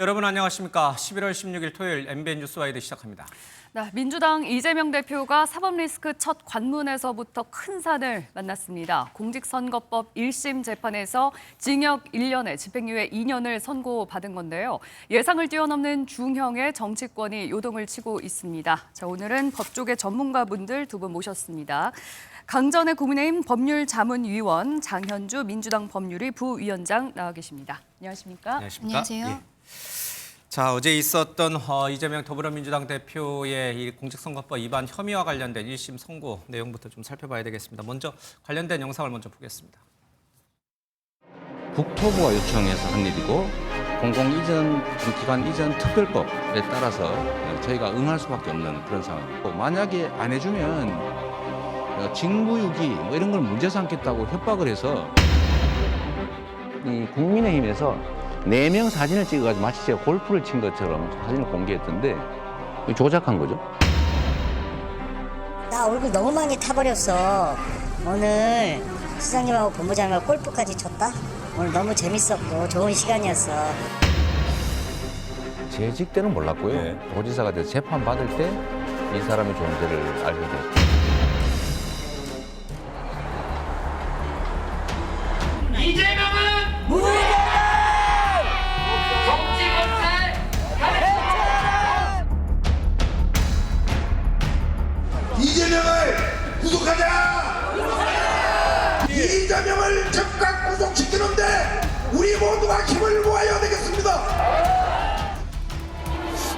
여러분 안녕하십니까. 11월 16일 토요일 MBN 뉴스와이드 시작합니다. 네, 민주당 이재명 대표가 사법리스크 첫 관문에서부터 큰 산을 만났습니다. 공직선거법 1심 재판에서 징역 1년에 집행유예 2년을 선고받은 건데요. 예상을 뛰어넘는 중형의 정치권이 요동을 치고 있습니다. 자, 오늘은 법조계 전문가분들 두 분 모셨습니다. 강전의 국민의힘 법률자문위원, 장현주 민주당 법률위 부위원장 나와 계십니다. 안녕하십니까? 안녕하세요. 예. 자, 어제 있었던 이재명 더불어민주당 대표의 이 공직선거법 위반 혐의와 관련된 1심 선고 내용부터 좀 살펴봐야 되겠습니다. 먼저 관련된 영상을 먼저 보겠습니다. 국토부가 요청해서 한 일이고 공공기관 이전 특별법에 따라서 저희가 응할 수밖에 없는 그런 상황이고, 만약에 안 해주면 직무유기 뭐 이런 걸 문제 삼겠다고 협박을 해서 이 국민의힘에서 4명 사진을 찍어가지고 마치 제가 골프를 친 것처럼 사진을 공개했던데 조작한 거죠. 나 얼굴 너무 많이 타버렸어. 오늘 시장님하고 본부장님하고 골프까지 쳤다? 오늘 너무 재밌었고 좋은 시간이었어. 재직 때는 몰랐고요. 도지사가 돼서 재판 받을 때 이 사람의 존재를 알게 됐고. 이재명은 무죄다! 정치검찰 가르쳐라! 이재명을 구속하자! 이재명을 즉각 구속시키는데 우리 모두가 힘을 모아야 되겠습니다.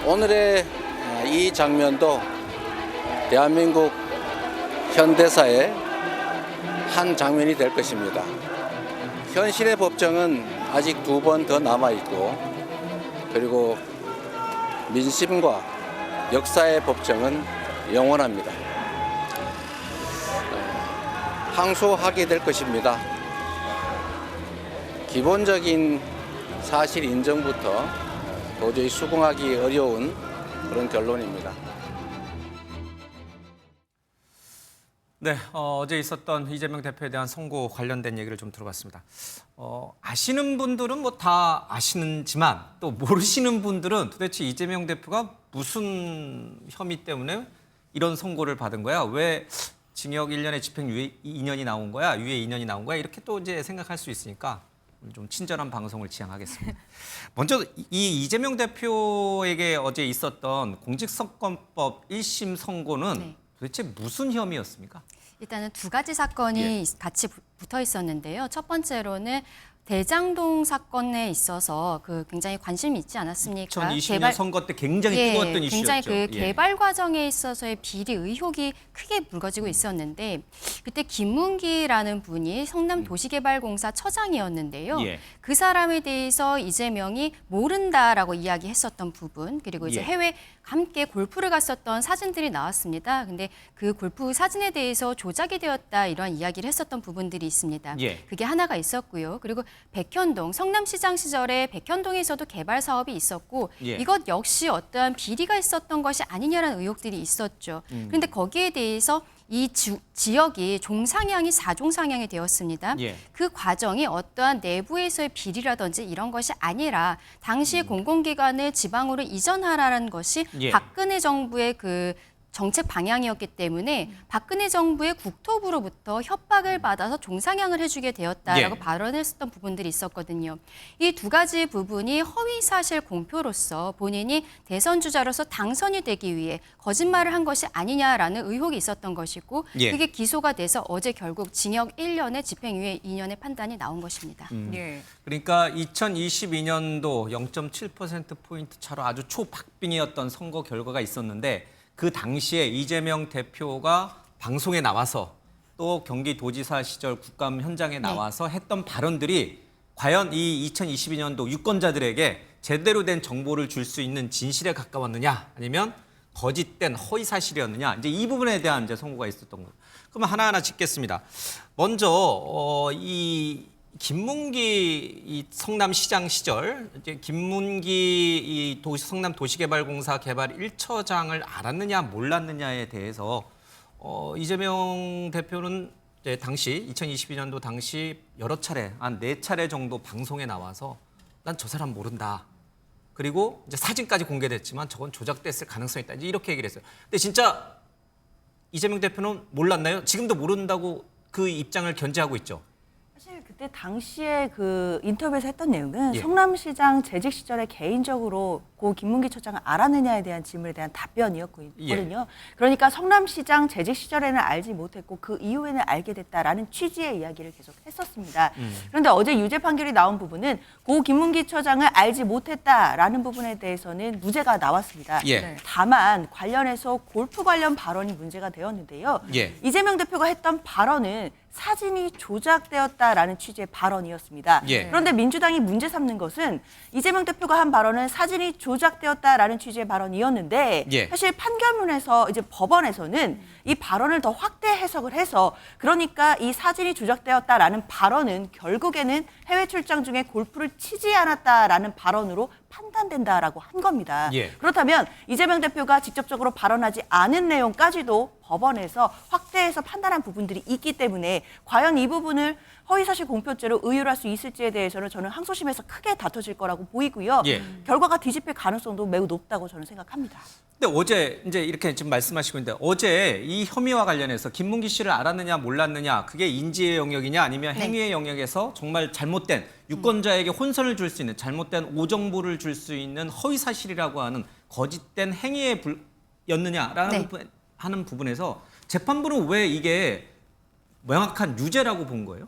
오늘의 이 장면도 대한민국 현대사의 한 장면이 될 것입니다. 현실의 법정은 아직 2번 더 남아있고, 그리고 민심과 역사의 법정은 영원합니다. 항소하게 될 것입니다. 기본적인 사실 인정부터 도저히 수긍하기 어려운 그런 결론입니다. 네, 어제 있었던 이재명 대표에 대한 선고 관련된 얘기를 좀 들어봤습니다. 아시는 분들은 뭐 다 아시는지만 또 모르시는 분들은 도대체 이재명 대표가 무슨 혐의 때문에 이런 선고를 받은 거야? 왜 징역 1년에 집행유예 2년이 나온 거야? 유예 2년이 나온 거야? 이렇게 또 이제 생각할 수 있으니까 좀 친절한 방송을 지향하겠습니다. 먼저 이 이재명 대표에게 어제 있었던 공직선거법 1심 선고는 도대체 무슨 혐의였습니까? 일단은 두 가지 사건이 같이 붙어 있었는데요. 첫 번째로는 대장동 사건에 있어서 굉장히 관심이 있지 않았습니까? 2020년 선거 때 굉장히 뜨거웠던 이슈였죠. 굉장히 개발 과정에 있어서의 비리 의혹이 크게 불거지고 있었는데, 그때 김문기라는 분이 성남도시개발공사 처장이었는데요. 그 사람에 대해서 이재명이 모른다라고 이야기했었던 부분, 그리고 이제 해외 함께 골프를 갔었던 사진들이 나왔습니다. 근데 그 골프 사진에 대해서 조작이 되었다, 이런 이야기를 했었던 부분들이 있습니다. 그게 하나가 있었고요. 그리고 백현동, 성남시장 시절에 백현동에서도 개발 사업이 있었고 이것 역시 어떠한 비리가 있었던 것이 아니냐라는 의혹들이 있었죠. 그런데 거기에 대해서 이 지역이 종상향이 4종 상향이 되었습니다. 그 과정이 어떠한 내부에서의 비리라든지 이런 것이 아니라 당시 공공기관을 지방으로 이전하라는 것이 박근혜 정부의 그 정책 방향이었기 때문에 박근혜 정부의 국토부로부터 협박을 받아서 종상향을 해주게 되었다라고 발언했었던 부분들이 있었거든요. 이 두 가지 부분이 허위사실 공표로서 본인이 대선 주자로서 당선이 되기 위해 거짓말을 한 것이 아니냐라는 의혹이 있었던 것이고, 그게 기소가 돼서 어제 결국 징역 1년에 집행유예 2년의 판단이 나온 것입니다. 그러니까 2022년도 0.7%포인트 차로 아주 초박빙이었던 선거 결과가 있었는데, 그 당시에 이재명 대표가 방송에 나와서 또 경기도지사 시절 국감 현장에 나와서 했던 발언들이 과연 이 2022년도 유권자들에게 제대로 된 정보를 줄 수 있는 진실에 가까웠느냐, 아니면 거짓된 허위 사실이었느냐, 이제 이 부분에 대한 이제 선고가 있었던 거예요. 그럼 하나하나 짚겠습니다. 먼저 이 김문기 이 성남시장 시절 이제 김문기 이 성남도시개발공사 개발 1처장을 알았느냐 몰랐느냐에 대해서 이재명 대표는 이제 당시 2022년도 당시 여러 차례 한 4차례 정도 방송에 나와서 난 저 사람 모른다. 그리고 이제 사진까지 공개됐지만 저건 조작됐을 가능성이 있다. 이제 이렇게 얘기를 했어요. 근데 진짜 이재명 대표는 몰랐나요? 지금도 모른다고 그 입장을 견지하고 있죠. 사실 그때 당시에 그 인터뷰에서 했던 내용은 예. 성남시장 재직 시절에 개인적으로 고 김문기 처장을 알았느냐에 대한 질문에 대한 답변이었거든요. 예. 그러니까 성남시장 재직 시절에는 알지 못했고 그 이후에는 알게 됐다라는 취지의 이야기를 계속 했었습니다. 그런데 어제 유죄 판결이 나온 부분은 고 김문기 처장을 알지 못했다라는 부분에 대해서는 무죄가 나왔습니다. 예. 네. 다만 관련해서 골프 관련 발언이 문제가 되었는데요. 예. 이재명 대표가 했던 발언은 사진이 조작되었다라는 취지의 발언이었습니다. 예. 그런데 민주당이 문제 삼는 것은 이재명 대표가 한 발언은 사진이 조작되었다라는 취지의 발언이었는데 예. 사실 판결문에서 이제 법원에서는 이 발언을 더 확대 해석을 해서 그러니까 이 사진이 조작되었다라는 발언은 결국에는 해외 출장 중에 골프를 치지 않았다라는 발언으로 판단된다라고 한 겁니다. 예. 그렇다면 이재명 대표가 직접적으로 발언하지 않은 내용까지도 법원에서 확대해서 판단한 부분들이 있기 때문에 과연 이 부분을 허위사실 공표죄로 의율할 수 있을지에 대해서는 저는 항소심에서 크게 다퉈질 거라고 보이고요. 예. 결과가 뒤집힐 가능성도 매우 높다고 저는 생각합니다. 근데 어제 이제 이렇게 지금 말씀하시고 있는데 어제 이 혐의와 관련해서 김문기 씨를 알았느냐 몰랐느냐 그게 인지의 영역이냐 아니면 행위의 영역에서 정말 잘못된 유권자에게 혼선을 줄 수 있는 잘못된 오정보를 줄 수 있는 허위 사실이라고 하는 거짓된 행위의 였느냐라는 네. 하는 부분에서 재판부는 왜 이게 명확한 유죄라고 본 거예요?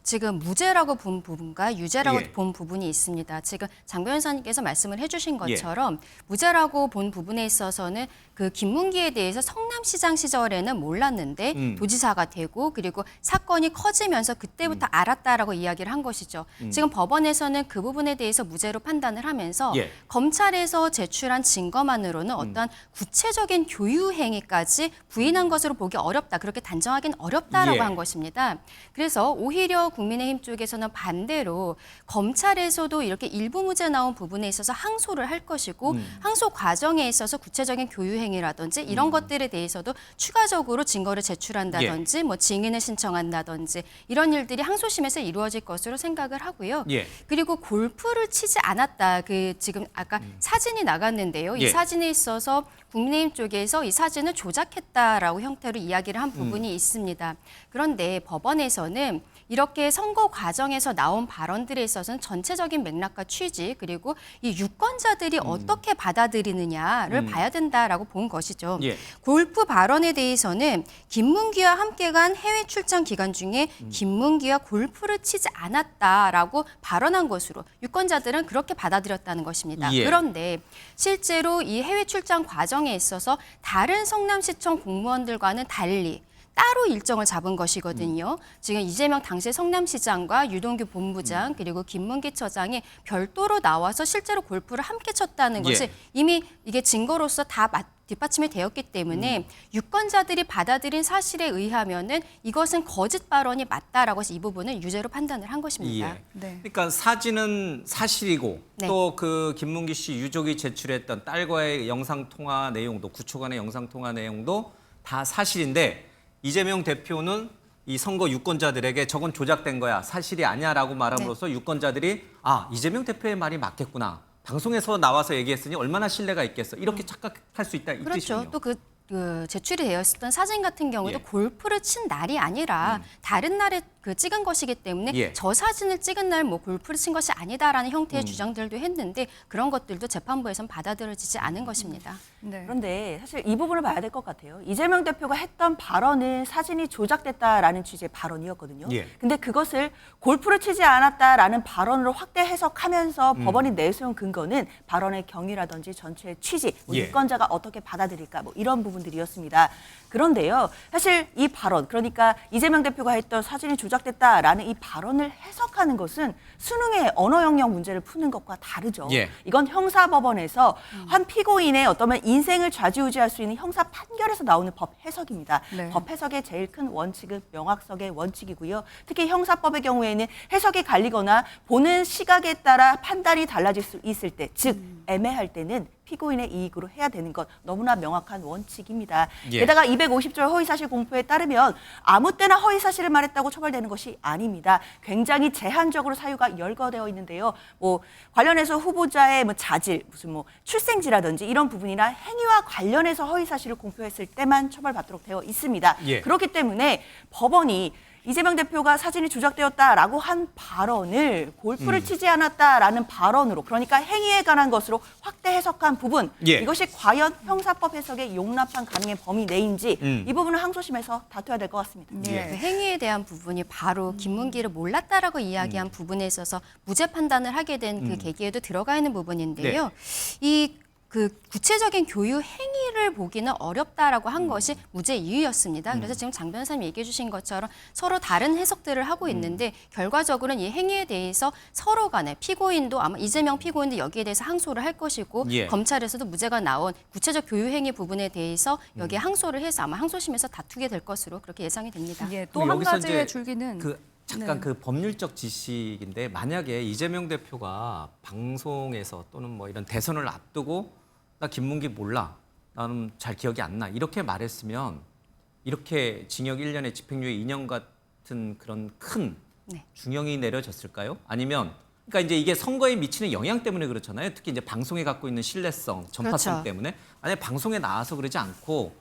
지금 무죄라고 본 부분과 유죄라고 예. 본 부분이 있습니다. 지금 장 변호사님께서 말씀을 해주신 것처럼 무죄라고 본 부분에 있어서는 그 김문기에 대해서 성남시장 시절에는 몰랐는데 도지사가 되고 그리고 사건이 커지면서 그때부터 알았다라고 이야기를 한 것이죠. 지금 법원에서는 그 부분에 대해서 무죄로 판단을 하면서 예. 검찰에서 제출한 증거만으로는 어떤 구체적인 교유 행위까지 부인한 것으로 보기 어렵다. 그렇게 단정하기는 어렵다라고 예. 한 것입니다. 그래서 오히려 국민의힘 쪽에서는 반대로 검찰에서도 이렇게 일부 무죄 나온 부분에 있어서 항소를 할 것이고 항소 과정에 있어서 구체적인 교유 행위라든지 이런 것들에 대해서도 추가적으로 증거를 제출한다든지 뭐 증인을 신청한다든지 이런 일들이 항소심에서 이루어질 것으로 생각을 하고요. 예. 그리고 골프를 치지 않았다. 그 지금 아까 사진이 나갔는데요. 이 예. 사진에 있어서 국민의힘 쪽에서 이 사진을 조작했다라고 형태로 이야기를 한 부분이 있습니다. 그런데 법원에서는 이렇게 선거 과정에서 나온 발언들에 있어서는 전체적인 맥락과 취지 그리고 이 유권자들이 어떻게 받아들이느냐를 봐야 된다라고 본 것이죠. 예. 골프 발언에 대해서는 김문기와 함께 간 해외 출장 기간 중에 김문기와 골프를 치지 않았다라고 발언한 것으로 유권자들은 그렇게 받아들였다는 것입니다. 예. 그런데 실제로 이 해외 출장 과정에 있어서 다른 성남시청 공무원들과는 달리 따로 일정을 잡은 것이거든요. 지금 이재명 당시 성남시장과 유동규 본부장 그리고 김문기 처장이 별도로 나와서 실제로 골프를 함께 쳤다는 것이 예. 이미 이게 증거로서 다 뒷받침이 되었기 때문에 유권자들이 받아들인 사실에 의하면은 이것은 거짓 발언이 맞다라고 해서 이 부분은 유죄로 판단을 한 것입니다. 예. 네. 그러니까 사진은 사실이고 네. 또 그 김문기 씨 유족이 제출했던 딸과의 영상 통화 내용도 구초간의 영상 통화 내용도 다 사실인데 이재명 대표는 이 선거 유권자들에게 저건 조작된 거야 사실이 아니야라고 말함으로써 유권자들이 아 이재명 대표의 말이 맞겠구나 방송에서 나와서 얘기했으니 얼마나 신뢰가 있겠어 이렇게 착각할 수 있다 이 그렇죠. 뜻이군요. 또 그 제출이 되었었던 사진 같은 경우에도 예. 골프를 친 날이 아니라 다른 날에 그 찍은 것이기 때문에 예. 저 사진을 찍은 날 뭐 골프를 친 것이 아니다라는 형태의 주장들도 했는데 그런 것들도 재판부에선 받아들여지지 않은 것입니다. 네. 그런데 사실 이 부분을 봐야 될 것 같아요. 이재명 대표가 했던 발언은 사진이 조작됐다라는 취지의 발언이었거든요. 예. 근데 그것을 골프를 치지 않았다라는 발언으로 확대 해석하면서 법원이 내세운 근거는 발언의 경위라든지 전체의 취지, 뭐 예. 유권자가 어떻게 받아들일까 뭐 이런 부분들이었습니다. 그런데요. 사실 이 발언, 그러니까 이재명 대표가 했던 사진이 조작됐다라는 이 발언을 해석하는 것은 수능의 언어 영역 문제를 푸는 것과 다르죠. 예. 이건 형사법원에서 한 피고인의 어떤 인생을 좌지우지할 수 있는 형사 판결에서 나오는 법 해석입니다. 네. 법 해석의 제일 큰 원칙은 명확성의 원칙이고요. 특히 형사법의 경우에는 해석이 갈리거나 보는 시각에 따라 판단이 달라질 수 있을 때, 즉 애매할 때는 피고인의 이익으로 해야 되는 것 너무나 명확한 원칙입니다. 예. 게다가 250조의 허위사실 공표에 따르면 아무 때나 허위사실을 말했다고 처벌되는 것이 아닙니다. 굉장히 제한적으로 사유가 열거되어 있는데요. 뭐 관련해서 후보자의 뭐 자질, 무슨 뭐 출생지라든지 이런 부분이나 행위와 관련해서 허위사실을 공표했을 때만 처벌받도록 되어 있습니다. 예. 그렇기 때문에 법원이 이재명 대표가 사진이 조작되었다라고 한 발언을 골프를 치지 않았다라는 발언으로, 그러니까 행위에 관한 것으로 확대 해석한 부분, 예. 이것이 과연 형사법 해석에 용납한 가능의 범위 내인지 이 부분은 항소심에서 다투어야 될 것 같습니다. 예. 그 행위에 대한 부분이 바로 김문기를 몰랐다라고 이야기한 부분에 있어서 무죄 판단을 하게 된 그 계기에도 들어가 있는 부분인데요. 그 구체적인 교유 행위를 보기는 어렵다라고 한 것이 무죄 이유였습니다. 그래서 지금 장 변호사님 얘기해 주신 것처럼 서로 다른 해석들을 하고 있는데 결과적으로는 이 행위에 대해서 서로 간에 피고인도 아마 이재명 피고인도 여기에 대해서 항소를 할 것이고 예. 검찰에서도 무죄가 나온 구체적 교유 행위 부분에 대해서 여기에 항소를 해서 아마 항소심에서 다투게 될 것으로 그렇게 예상이 됩니다. 예, 그리고 또 한 여기서 가지의 이제 줄기는 잠깐 네. 그 법률적 지식인데 만약에 이재명 대표가 방송에서 또는 뭐 이런 대선을 앞두고 나 김문기 몰라, 나는 잘 기억이 안 나 이렇게 말했으면 이렇게 징역 1년에 집행유예 2년 같은 그런 큰 네. 중형이 내려졌을까요? 아니면 그러니까 이제 이게 선거에 미치는 영향 때문에 그렇잖아요. 특히 이제 방송에 갖고 있는 신뢰성, 전파성 그렇죠. 때문에 만약 방송에 나와서 그러지 않고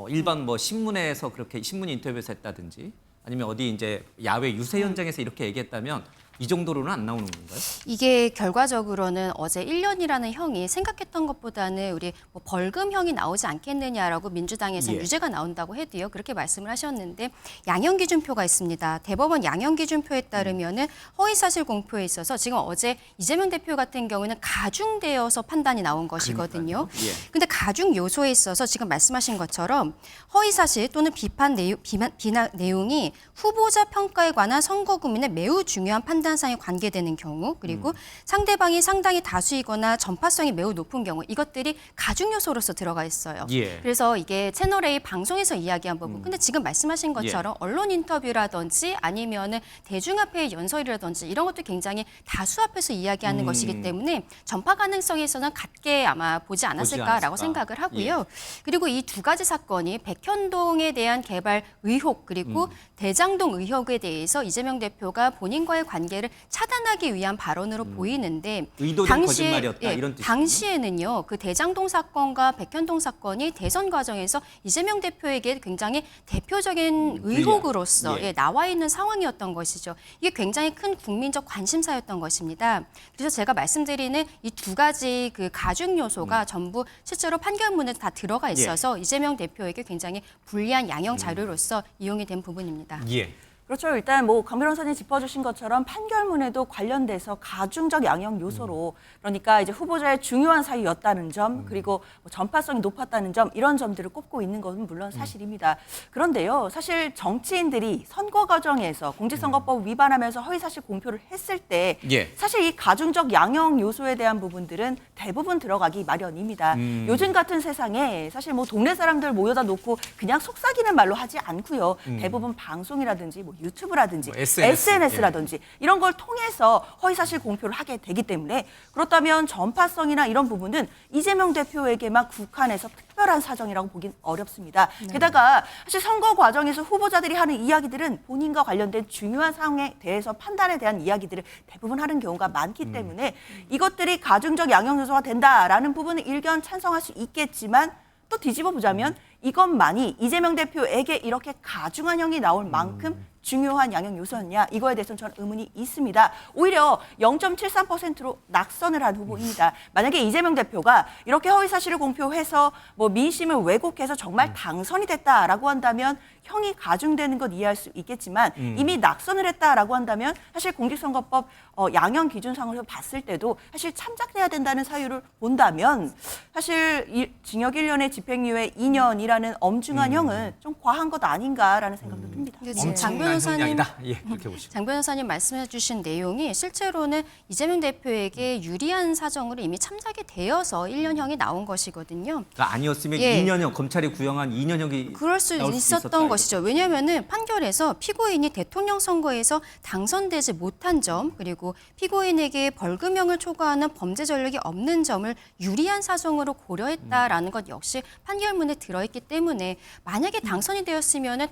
일반 뭐 신문에서 그렇게 신문 인터뷰에서 했다든지 아니면 어디 이제 야외 유세 현장에서 이렇게 얘기했다면 이 정도로는 안 나오는 건가요? 이게 결과적으로는 어제 1년이라는 형이 생각했던 것보다는 우리 뭐 벌금형이 나오지 않겠느냐라고 민주당에서 예. 유죄가 나온다고 해도요. 그렇게 말씀을 하셨는데 양형기준표가 있습니다. 대법원 양형기준표에 따르면은 허위사실 공표에 있어서 지금 어제 이재명 대표 같은 경우는 가중되어서 판단이 나온 것이거든요. 그러니까요. 예. 근데 가중 요소에 있어서 지금 말씀하신 것처럼 허위사실 또는 비판 내용이 후보자 평가에 관한 선거 국민의 매우 중요한 판단상에 관계되는 경우, 그리고 상대방이 상당히 다수이거나 전파성이 매우 높은 경우, 이것들이 가중 요소로서 들어가 있어요. 예. 그래서 이게 채널A 방송에서 이야기한 부분. 근데 지금 말씀하신 것처럼 언론 인터뷰라든지 아니면은 대중 앞의 연설이라든지 이런 것도 굉장히 다수 앞에서 이야기하는 것이기 때문에 전파 가능성에 있어서는 같게 아마 보지 않았을까라고 생각을 하고요. 그리고 이 두 가지 사건이 백현동에 대한 개발 의혹 그리고 대장동 의혹에 대해서 이재명 대표가 본인과의 관계를 차단하기 위한 발언으로 보이는데 의도된 거짓말이었다 이런 뜻이군요. 당시에는요. 그 대장동 사건과 백현동 사건이 대선 과정에서 이재명 대표에게 굉장히 대표적인 의혹으로서 예. 나와 있는 상황이었던 것이죠. 이게 굉장히 큰 국민적 관심사였던 것입니다. 그래서 제가 말씀드리는 이 두 가지 그 가중 요소가 전부 실제로 판결문에 다 들어가 있어서 이재명 대표에게 굉장히 불리한 양형 자료로서 이용이 된 부분입니다. 예. 그렇죠. 일단 뭐 강 변호사님 짚어주신 것처럼 판결문에도 관련돼서 가중적 양형 요소로 그러니까 이제 후보자의 중요한 사유였다는 점 그리고 뭐 전파성이 높았다는 점 이런 점들을 꼽고 있는 것은 물론 사실입니다. 그런데요. 사실 정치인들이 선거 과정에서 공직선거법 위반하면서 허위사실 공표를 했을 때 예. 사실 이 가중적 양형 요소에 대한 부분들은 대부분 들어가기 마련입니다. 요즘 같은 세상에 사실 뭐 동네 사람들 모여다 놓고 그냥 속삭이는 말로 하지 않고요. 대부분 방송이라든지 뭐 유튜브라든지 뭐 SNS라든지 이런 걸 통해서 허위사실 공표를 하게 되기 때문에 그렇다면 전파성이나 이런 부분은 이재명 대표에게만 국한해서 특별한 사정이라고 보긴 어렵습니다. 게다가 사실 선거 과정에서 후보자들이 하는 이야기들은 본인과 관련된 중요한 상황에 대해서 판단에 대한 이야기들을 대부분 하는 경우가 많기 때문에 이것들이 가중적 양형 요소가 된다라는 부분은 일견 찬성할 수 있겠지만 또 뒤집어 보자면 이것만이 이재명 대표에게 이렇게 가중한 형이 나올 만큼 중요한 양형 요소였냐 이거에 대해서는 저는 의문이 있습니다. 오히려 0.73%로 낙선을 한 후보입니다. 만약에 이재명 대표가 이렇게 허위사실을 공표해서 뭐 민심을 왜곡해서 정말 당선이 됐다라고 한다면 형이 가중되는 것 이해할 수 있겠지만 이미 낙선을 했다라고 한다면 사실 공직선거법 양형 기준상으로 봤을 때도 사실 참작해야 된다는 사유를 본다면 사실 징역 1년에 집행유예 2년이라는 엄중한 형은 좀 과한 것 아닌가라는 생각도 듭니다. 지금 장 변호사님, 형량이다. 예, 그렇게 보시죠. 장 변호사님 말씀해 주신 내용이 실제로는 이재명 대표에게 유리한 사정으로 이미 참작이 되어서 1년형이 나온 것이거든요. 그러니까 아니었으면 예. 2년형 검찰이 구형한 2년형이 그럴 수 있었던 것이죠. 왜냐하면은 판결에서 피고인이 대통령 선거에서 당선되지 못한 점, 그리고 피고인에게 벌금형을 초과하는 범죄 전력이 없는 점을 유리한 사정으로 고려했다라는 것 역시 판결문에 들어있기 때문에 만약에 당선이 되었으면은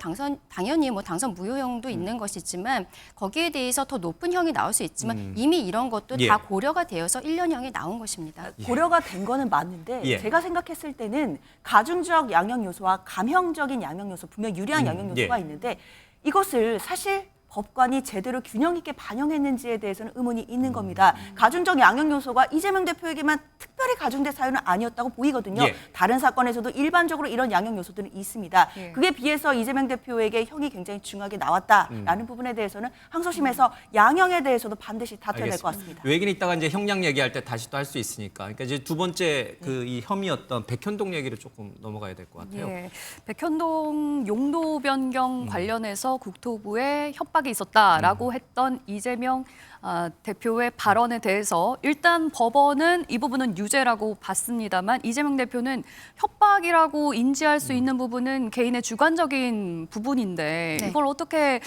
당연히 뭐 당선 무효형도 있는 것이지만 거기에 대해서 더 높은 형이 나올 수 있지만 이미 이런 것도 예. 다 고려가 되어서 1년형이 나온 것입니다. 고려가 된 거는 맞는데 예. 제가 생각했을 때는 가중적 양형 요소와 감형적인 양형 요소, 분명 유리한 양형 요소가 예. 있는데 이것을 사실 법관이 제대로 균형 있게 반영했는지에 대해서는 의문이 있는 겁니다. 가중적 양형 요소가 이재명 대표에게만 특별히 가중된 사유는 아니었다고 보이거든요. 예. 다른 사건에서도 일반적으로 이런 양형 요소들은 있습니다. 예. 그에 비해서 이재명 대표에게 형이 굉장히 중하게 나왔다라는 부분에 대해서는 항소심에서 양형에 대해서도 반드시 다퉈야 될 것 같습니다. 외긴 이따가 이제 형량 얘기할 때 다시 또 할 수 있으니까. 그러니까 이제 두 번째 그 이 혐의였던 백현동 얘기를 조금 넘어가야 될 것 같아요. 예, 백현동 용도 변경 관련해서 국토부에 협박이 있었다라고 했던 이재명 대표의 발언에 대해서 일단 법원은 이 부분은 유죄라고 봤습니다만 이재명 대표는 협박이라고 인지할 수 있는 부분은 개인의 주관적인 부분인데 네. 이걸 어떻게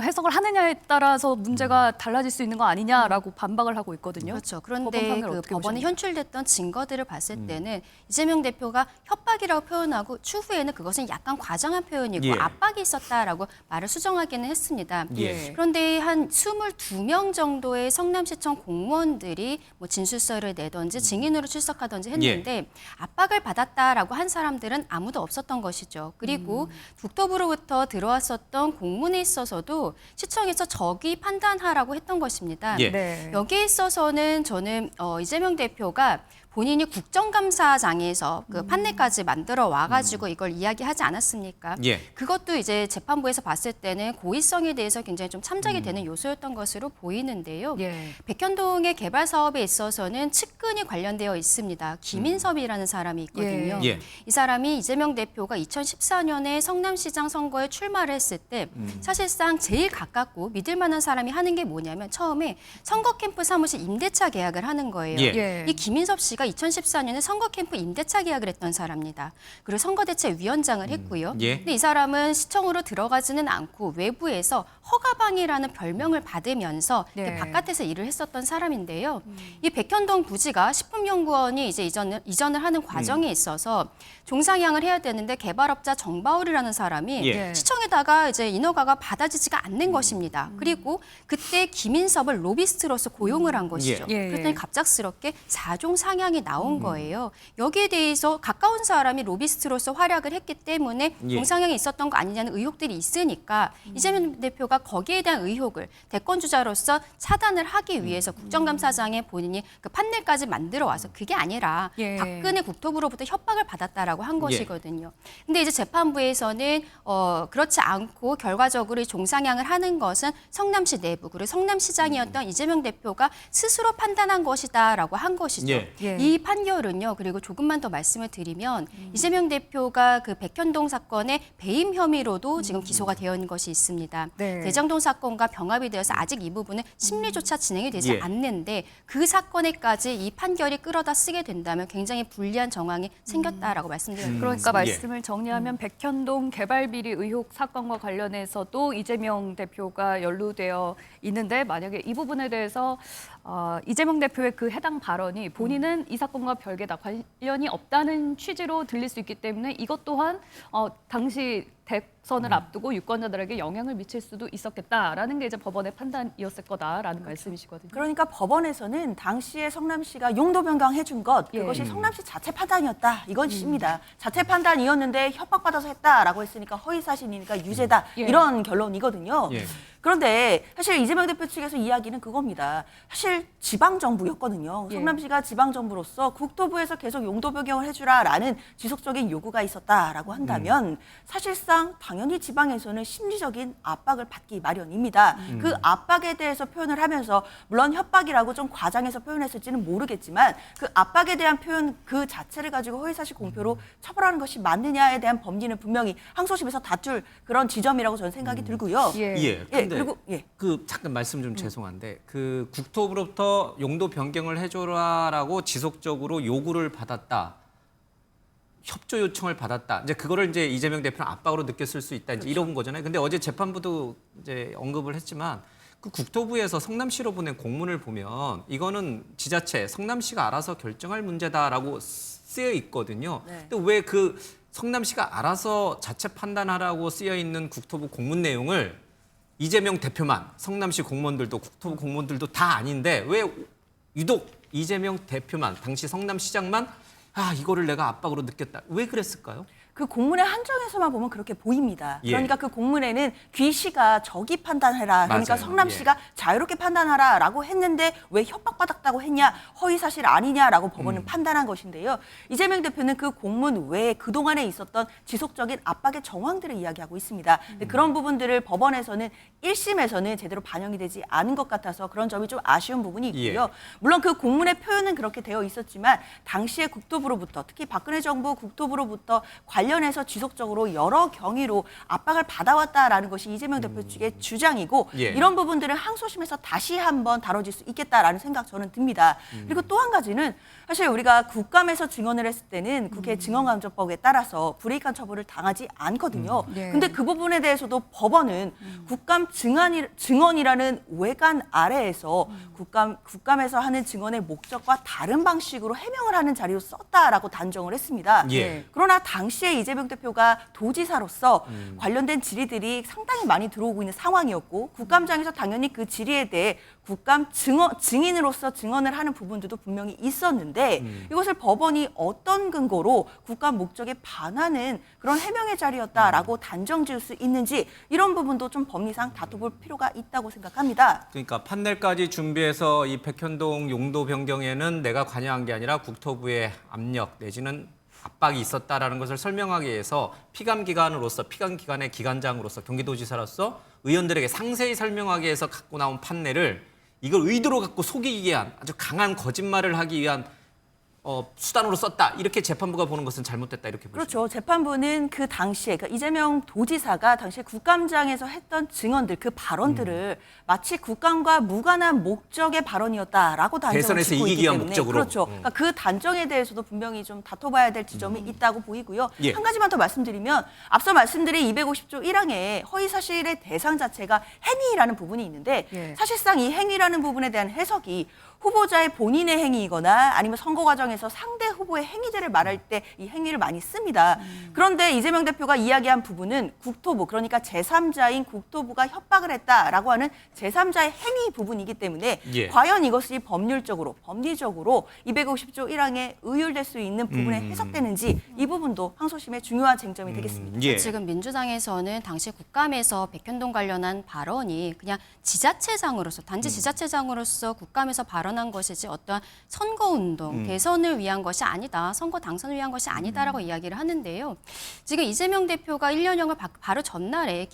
해석을 하느냐에 따라서 문제가 달라질 수 있는 거 아니냐라고 반박을 하고 있거든요. 그렇죠. 법원 그런데 판결을 그 어떻게 법원에 보셨나요? 현출됐던 증거들을 봤을 때는 이재명 대표가 협박이라고 표현하고 추후에는 그것은 약간 과장한 표현이고 예. 압박이 있었다라고 말을 수정하기는 했습니다. 예. 그런데 한 22명 정도의 성남시청 공무원들이 뭐 진술서를 내던지 증인으로 출석하던지 했는데 압박을 받았다라고 한 사람들은 아무도 없었던 것이죠. 그리고 국토부로부터 들어왔었던 공문에 있어서도 시청에서 적이 판단하라고 했던 것입니다. 예. 네. 여기에 있어서는 저는 이재명 대표가 본인이 국정감사장에서 그 판례까지 만들어 와가지고 이걸 이야기하지 않았습니까? 예. 그것도 이제 재판부에서 봤을 때는 고의성에 대해서 굉장히 좀 참작이 되는 요소였던 것으로 보이는데요. 예. 백현동의 개발 사업에 있어서는 측근이 관련되어 있습니다. 김인섭이라는 사람이 있거든요. 예. 이 사람이 이재명 대표가 2014년에 성남시장 선거에 출마를 했을 때 사실상 제일 가깝고 믿을 만한 사람이 하는 게 뭐냐면 처음에 선거 캠프 사무실 임대차 계약을 하는 거예요. 예. 이 김인섭 씨가 2014년에 선거 캠프 임대차 계약을 했던 사람입니다. 그리고 선거대책위원장을 했고요. 예. 근데 이 사람은 시청으로 들어가지는 않고 외부에서 허가방이라는 별명을 받으면서 네. 바깥에서 일을 했었던 사람인데요. 이 백현동 부지가 식품연구원이 이제 이전을 하는 과정에 있어서 종상향을 해야 되는데 개발업자 정바울이라는 사람이 예. 시청에다가 이제 인허가가 받아지지가 않는 것입니다. 그리고 그때 김인섭을 로비스트로서 고용을 한 것이죠. 예. 그랬더니 갑작스럽게 4종 상향이 나온 거예요. 여기에 대해서 가까운 사람이 로비스트로서 활약을 했기 때문에 예. 종상향이 있었던 거 아니냐는 의혹들이 있으니까 이재명 대표가 거기에 대한 의혹을 대권 주자로서 차단을 하기 위해서 국정감사장에 본인이 그 판례까지 만들어 와서 그게 아니라 예. 박근혜 국토부로부터 협박을 받았다라고 한 것이거든요. 근데 이제 재판부에서는 그렇지 않고 결과적으로 이 종상향을 하는 것은 성남시 내부 그리고 성남시장이었던 이재명 대표가 스스로 판단한 것이다라고 한 것이죠. 예. 예. 이 판결은요. 그리고 조금만 더 말씀을 드리면 이재명 대표가 그 백현동 사건의 배임 혐의로도 지금 기소가 되어 있는 것이 있습니다. 네. 대장동 사건과 병합이 되어서 아직 이 부분은 심리조차 진행이 되지 예. 않는데 그 사건에까지 이 판결이 끌어다 쓰게 된다면 굉장히 불리한 정황이 생겼다라고 말씀드립니다. 그러니까 예. 말씀을 정리하면 백현동 개발 비리 의혹 사건과 관련해서도 이재명 대표가 연루되어 있는데 만약에 이 부분에 대해서 이재명 대표의 그 해당 발언이 본인은 이 사건과 별개다 관련이 없다는 취지로 들릴 수 있기 때문에 이것 또한 당시 대선을 앞두고 유권자들에게 영향을 미칠 수도 있었겠다라는 게 이제 법원의 판단이었을 거다라는 말씀이시거든요. 그러니까 법원에서는 당시에 성남시가 용도 변경해 준 것 그것이 성남시 자체 판단이었다 이것입니다. 자체 판단이었는데 협박받아서 했다라고 했으니까 허위사실이니까 유죄다 이런 결론이거든요. 예. 그런데 사실 이재명 대표 측에서 이야기는 그겁니다. 사실 사실 지방 정부였거든요. 예. 성남시가 지방 정부로서 국토부에서 계속 용도 변경을 해주라라는 지속적인 요구가 있었다라고 한다면 사실상 당연히 지방에서는 심리적인 압박을 받기 마련입니다. 그 압박에 대해서 표현을 하면서 물론 협박이라고 좀 과장해서 표현했을지는 모르겠지만 그 압박에 대한 표현 그 자체를 가지고 허위사실 공표로 처벌하는 것이 맞느냐에 대한 법리는 분명히 항소심에서 다툴 그런 지점이라고 저는 생각이 들고요. 예. 근데 그리고 그 잠깐 말씀 좀 죄송한데 그 국토부로부터 용도 변경을 해줘라라고 지속적으로 요구를 받았다. 협조 요청을 받았다. 이제 그거를 이제 이재명 대표는 압박으로 느꼈을 수 있다. 이제 이런 거잖아요. 근데 어제 재판부도 이제 언급을 했지만 그 국토부에서 성남시로 보낸 공문을 보면 이거는 지자체 성남시가 알아서 결정할 문제다라고 쓰여 있거든요. 네. 근데 왜 그 성남시가 알아서 자체 판단하라고 쓰여 있는 국토부 공문 내용을 이재명 대표만 성남시 공무원들도 국토부 공무원들도 다 아닌데 왜 유독 이재명 대표만 당시 성남시장만 이거를 내가 압박으로 느꼈다. 왜 그랬을까요? 그 공문의 한정에서만 보면 그렇게 보입니다. 예. 그러니까 그 공문에는 귀시가 저기 판단해라. 그러니까 맞아요. 성남시가 자유롭게 판단하라라고 했는데 왜 협박받았다고 했냐, 허위사실 아니냐라고 법원은 판단한 것인데요. 이재명 대표는 그 공문 외에 그동안에 있었던 지속적인 압박의 정황들을 이야기하고 있습니다. 근데 그런 부분들을 법원에서는 1심에서는 제대로 반영이 되지 않은 것 같아서 그런 점이 좀 아쉬운 부분이 있고요. 예. 물론 그 공문의 표현은 그렇게 되어 있었지만 당시에 국토부로부터 특히 박근혜 정부 국토부로부터 관련해서 지속적으로 여러 경위로 압박을 받아왔다라는 것이 이재명 대표 측의 주장이고 예. 이런 부분들은 항소심에서 다시 한번 다뤄질 수 있겠다라는 생각 저는 듭니다. 그리고 또 한 가지는 사실 우리가 국감에서 증언을 했을 때는 국회 증언감정법에 따라서 불이익한 처벌을 당하지 않거든요. 네. 근데 그 부분에 대해서도 법원은 국감 증언이라는 외관 아래에서 국감에서 하는 증언의 목적과 다른 방식으로 해명을 하는 자리로 썼다라고 단정을 했습니다. 예. 그러나 당시에 이재명 대표가 도지사로서 관련된 질의들이 상당히 많이 들어오고 있는 상황이었고 국감장에서 당연히 그 질의에 대해 국감 증인으로서 증언을 하는 부분들도 분명히 있었는데 이것을 법원이 어떤 근거로 국감 목적에 반하는 그런 해명의 자리였다라고 단정 지을 수 있는지 이런 부분도 좀 법리상 다퉈볼 필요가 있다고 생각합니다. 그러니까 판넬까지 준비해서 이 백현동 용도 변경에는 내가 관여한 게 아니라 국토부의 압력 내지는 압박이 있었다라는 것을 설명하기 위해서 피감기관의 기관장으로서 경기도지사로서 의원들에게 상세히 설명하기 위해서 갖고 나온 판넬을 이걸 의도로 갖고 속이기 위한 아주 강한 거짓말을 하기 위한 수단으로 썼다. 이렇게 재판부가 보는 것은 잘못됐다. 이렇게 보죠. 그렇죠. 재판부는 그 당시에 그러니까 이재명 도지사가 당시에 국감장에서 했던 증언들 그 발언들을 마치 국감과 무관한 목적의 발언이었다라고 단정을 대선에서 짓고 이기기 있기 위한 때문에 목적으로. 그렇죠. 그러니까 그 단정에 대해서도 분명히 좀 다퉈봐야 될 지점이 있다고 보이고요. 예. 한 가지만 더 말씀드리면 앞서 말씀드린 250조 1항에 허위사실의 대상 자체가 행위라는 부분이 있는데 예. 사실상 이 행위라는 부분에 대한 해석이 후보자의 본인의 행위이거나 아니면 선거 과정에서 상대 후보의 행위들을 말할 때 이 행위를 많이 씁니다. 그런데 이재명 대표가 이야기한 부분은 국토부, 그러니까 제3자인 국토부가 협박을 했다라고 하는 제3자의 행위 부분이기 때문에 예. 과연 이것이 법률적으로, 법리적으로 250조 1항에 의율될 수 있는 부분에 해석되는지 이 부분도 항소심의 중요한 쟁점이 되겠습니다. 예. 지금 민주당에서는 당시 국감에서 백현동 관련한 발언이 그냥 지자체장으로서 단지 지자체장으로서 국감에서 발언한 것이지 어떠한 선거운동, 대선을 위한 것이 아니다. 선거 당선을 위한 것이 아니다라고 이야기를 하는데요. 지금 이재명 대표가 1년형을 바로 전날에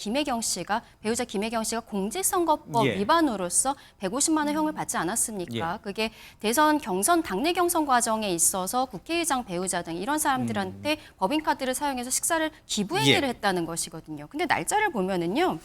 배우자 김혜경 씨가 공직선거법 예. 위반으로서 150만 원 형을 받지 않았습니까? 그게 대선 경선 당내 경선 과정에 있어서 국회의장 배우자 등 이런 사람들한테 법인카드를 사용해서 식사를 기부행위를 예. 했다는 것이거든요. 근데 날짜를 보면은요.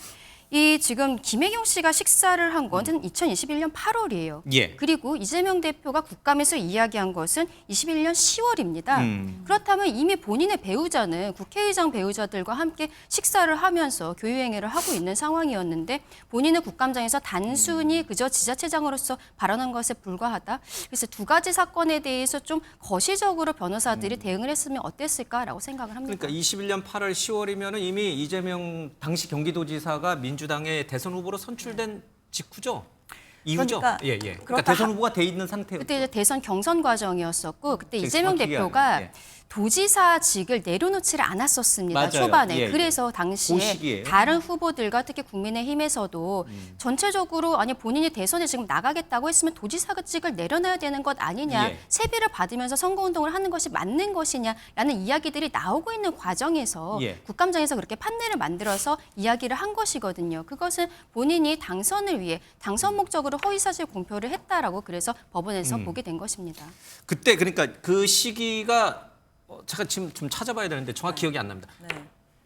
이 지금 김혜경 씨가 식사를 한 것은 2021년 8월이에요. 예. 그리고 이재명 대표가 국감에서 이야기한 것은 21년 10월입니다. 그렇다면 이미 본인의 배우자는 국회의장 배우자들과 함께 식사를 하면서 교유행위를 하고 있는 상황이었는데 본인은 국감장에서 단순히 그저 지자체장으로서 발언한 것에 불과하다. 그래서 두 가지 사건에 대해서 좀 거시적으로 변호사들이 대응을 했으면 어땠을까라고 생각을 합니다. 그러니까 21년 8월 10월이면 이미 이재명 당시 경기도지사가 민주당의 대선 후보로 선출된 직후죠. 이후죠. 그러니까 예, 예. 그러니까 그렇다 대선 후보가 돼 있는 상태였죠. 그때 이제 대선 경선 과정이었었고 그때 되게 이재명 정확히 대표가 기억나요. 예. 도지사직을 내려놓지를 않았었습니다. 맞아요. 초반에. 예, 예. 그래서 그 당시에 시기에. 다른 후보들과 특히 국민의힘에서도 전체적으로 아니 본인이 대선에 지금 나가겠다고 했으면 도지사직을 내려놔야 되는 것 아니냐. 예. 세비를 받으면서 선거운동을 하는 것이 맞는 것이냐라는 이야기들이 나오고 있는 과정에서 예. 국감장에서 그렇게 판례를 만들어서 이야기를 한 것이거든요. 그것은 본인이 당선을 위해 당선 목적으로 허위사실 공표를 했다라고 그래서 법원에서 보게 된 것입니다. 그때 그러니까 그 시기가 제가 지금 좀 찾아봐야 되는데 정확히 기억이 안 납니다. 네.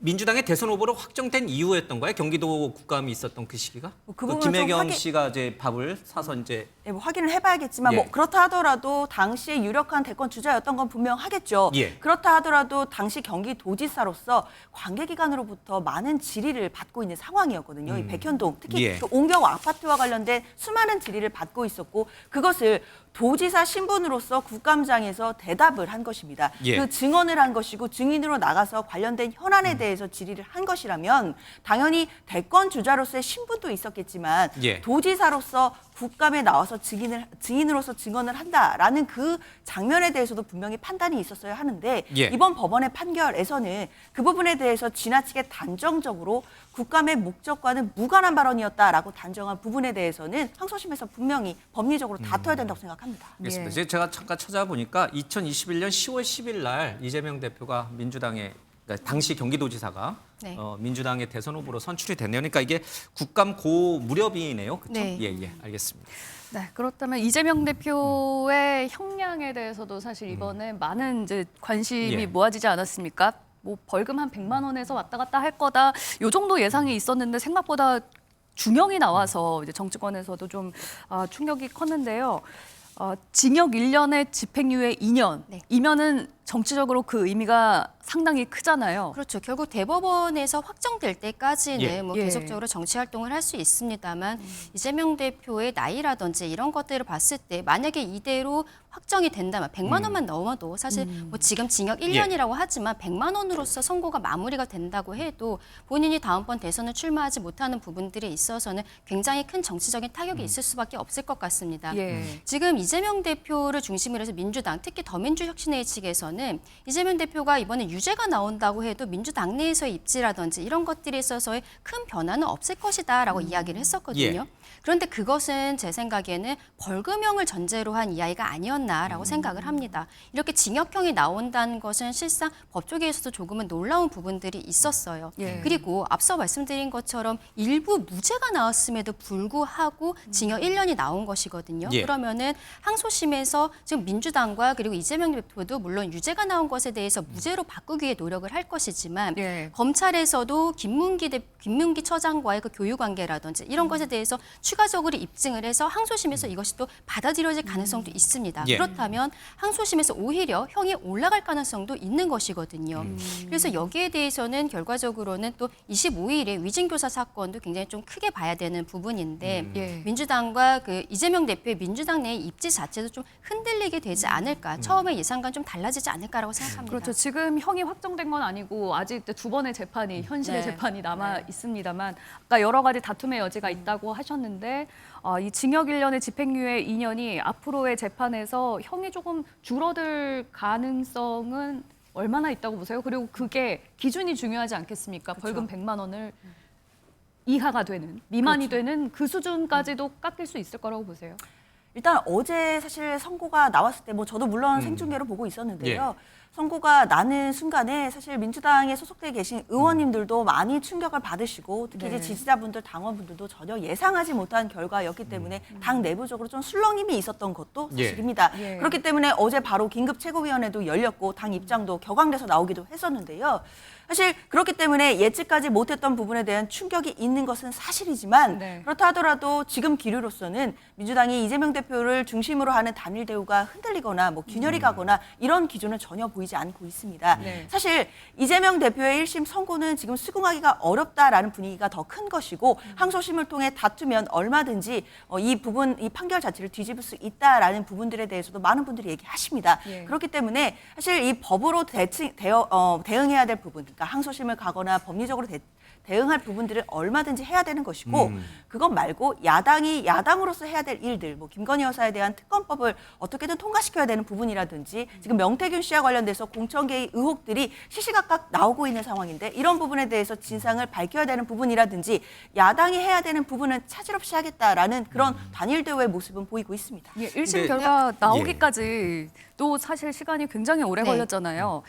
민주당의 대선 후보로 확정된 이후였던 거예요? 경기도 국감이 있었던 그 시기가? 그 그 부분은 좀 김혜경 확인- 씨가 이제 밥을 사서 이제 뭐 확인을 해봐야겠지만 예. 뭐 그렇다 하더라도 당시에 유력한 대권 주자였던 건 분명하겠죠. 예. 그렇다 하더라도 당시 경기도지사로서 관계기관으로부터 많은 질의를 받고 있는 상황이었거든요. 이 백현동 특히 예. 그 옹경 아파트와 관련된 수많은 질의를 받고 있었고 그것을 도지사 신분으로서 국감장에서 대답을 한 것입니다. 예. 그 증언을 한 것이고 증인으로 나가서 관련된 현안에 대해서 질의를 한 것이라면 당연히 대권 주자로서의 신분도 있었겠지만 예. 도지사로서 국감에 나와서 증인으로서 증언을 한다라는 그 장면에 대해서도 분명히 판단이 있었어야 하는데 예. 이번 법원의 판결에서는 그 부분에 대해서 지나치게 단정적으로 국감의 목적과는 무관한 발언이었다라고 단정한 부분에 대해서는 항소심에서 분명히 법리적으로 다퉈야 된다고 생각합니다. 알겠습니다. 예. 제가 잠깐 찾아보니까 2021년 10월 10일 날 이재명 대표가 민주당의 그러니까 당시 경기도지사가 네. 민주당의 대선 후보로 선출이 됐네요. 그러니까 이게 국감 고 무렵이네요. 그렇죠? 네. 예, 예. 알겠습니다. 네, 그렇다면 이재명 대표의 형량에 대해서도 사실 이번에 많은 이제 관심이 예. 모아지지 않았습니까? 뭐 벌금 한 100만 원에서 왔다 갔다 할 거다. 요 정도 예상이 있었는데 생각보다 중형이 나와서 이제 정치권에서도 좀 충격이 컸는데요. 징역 1년에 집행유예 2년. 네. 이면은 정치적으로 그 의미가 상당히 크잖아요. 그렇죠. 결국 대법원에서 확정될 때까지는 예. 뭐 예. 계속적으로 정치 활동을 할 수 있습니다만 이재명 대표의 나이라든지 이런 것들을 봤을 때 만약에 이대로 확정이 된다면 100만 원만 넘어도 사실 뭐 지금 징역 1년이라고 하지만 100만 원으로서 선고가 마무리가 된다고 해도 본인이 다음번 대선을 출마하지 못하는 부분들에 있어서는 굉장히 큰 정치적인 타격이 있을 수밖에 없을 것 같습니다. 예. 지금 이재명 대표를 중심으로 해서 민주당, 특히 더민주혁신회 측에서는 이재명 대표가 이번에 유죄가 나온다고 해도 민주당 내에서의 입지라든지 이런 것들에 있어서의 큰 변화는 없을 것이다라고 이야기를 했었거든요. 예. 그런데 그것은 제 생각에는 벌금형을 전제로 한 이야기가 아니었나라고 생각을 합니다. 이렇게 징역형이 나온다는 것은 실상 법조계에서도 조금은 놀라운 부분들이 있었어요. 예. 그리고 앞서 말씀드린 것처럼 일부 무죄가 나왔음에도 불구하고 징역 1년이 나온 것이거든요. 예. 그러면은 항소심에서 지금 민주당과 그리고 이재명 대표도 물론 유죄가 나온 것에 대해서 무죄로 바꾸기 위해 노력을 할 것이지만 예. 검찰에서도 김문기 처장과의 그 교유 관계라든지 이런 것에 대해서 추가적으로 입증을 해서 항소심에서 이것이 또 받아들여질 가능성도 있습니다. 예. 그렇다면 항소심에서 오히려 형이 올라갈 가능성도 있는 것이거든요. 그래서 여기에 대해서는 결과적으로는 또 25일에 위증교사 사건도 굉장히 좀 크게 봐야 되는 부분인데 예. 민주당과 그 이재명 대표의 민주당 내의 입지 자체도 좀 흔들리게 되지 않을까. 처음에 예상과는 좀 달라지지 않을까라고 생각합니다. 그렇죠. 지금 형이 확정된 건 아니고 아직 두 번의 재판이 현실의 네. 재판이 남아 있습니다만 아까 여러 가지 다툼의 여지가 있다고 하셨는데 이 징역 1년에 집행유예 2년이 앞으로의 재판에서 형이 조금 줄어들 가능성은 얼마나 있다고 보세요? 그리고 그게 기준이 중요하지 않겠습니까? 벌금 100만 원을 이하가 되는, 미만이 되는 그 수준까지도 깎일 수 있을 거라고 보세요? 일단 어제 사실 선고가 나왔을 때 뭐 저도 물론 생중계로 보고 있었는데요. 선고가 나는 순간에 사실 민주당에 소속돼 계신 의원님들도 많이 충격을 받으시고 특히 이제 지지자분들, 당원분들도 전혀 예상하지 못한 결과였기 때문에 당 내부적으로 좀 술렁임이 있었던 것도 사실입니다. 예. 그렇기 때문에 어제 바로 긴급 최고위원회도 열렸고 당 입장도 격앙돼서 나오기도 했었는데요. 사실 그렇기 때문에 예측하지 못했던 부분에 대한 충격이 있는 것은 사실이지만 네. 그렇다 하더라도 지금 기류로서는 민주당이 이재명 대표를 중심으로 하는 단일 대우가 흔들리거나 뭐 균열이 가거나 이런 기조는 전혀 보이지 않고 있습니다. 네. 사실 이재명 대표의 1심 선고는 지금 수긍하기가 어렵다라는 분위기가 더 큰 것이고 항소심을 통해 다투면 얼마든지 이 부분, 이 판결 자체를 뒤집을 수 있다라는 부분들에 대해서도 많은 분들이 얘기하십니다. 예. 그렇기 때문에 사실 이 법으로 대응해야 될 부분, 그러니까 항소심을 가거나 법리적으로 대응할 부분들을 얼마든지 해야 되는 것이고 그것 말고 야당이 야당으로서 해야 될 일들, 뭐 김건희 여사에 대한 특검법을 어떻게든 통과시켜야 되는 부분이라든지 지금 명태균 씨와 관련돼서 공천 개입 의혹들이 시시각각 나오고 있는 상황인데 이런 부분에 대해서 진상을 밝혀야 되는 부분이라든지 야당이 해야 되는 부분은 차질 없이 하겠다라는 그런 단일 대우의 모습은 보이고 있습니다. 예, 1심 근데- 결과 나오기까지 또 사실 시간이 굉장히 오래 걸렸잖아요.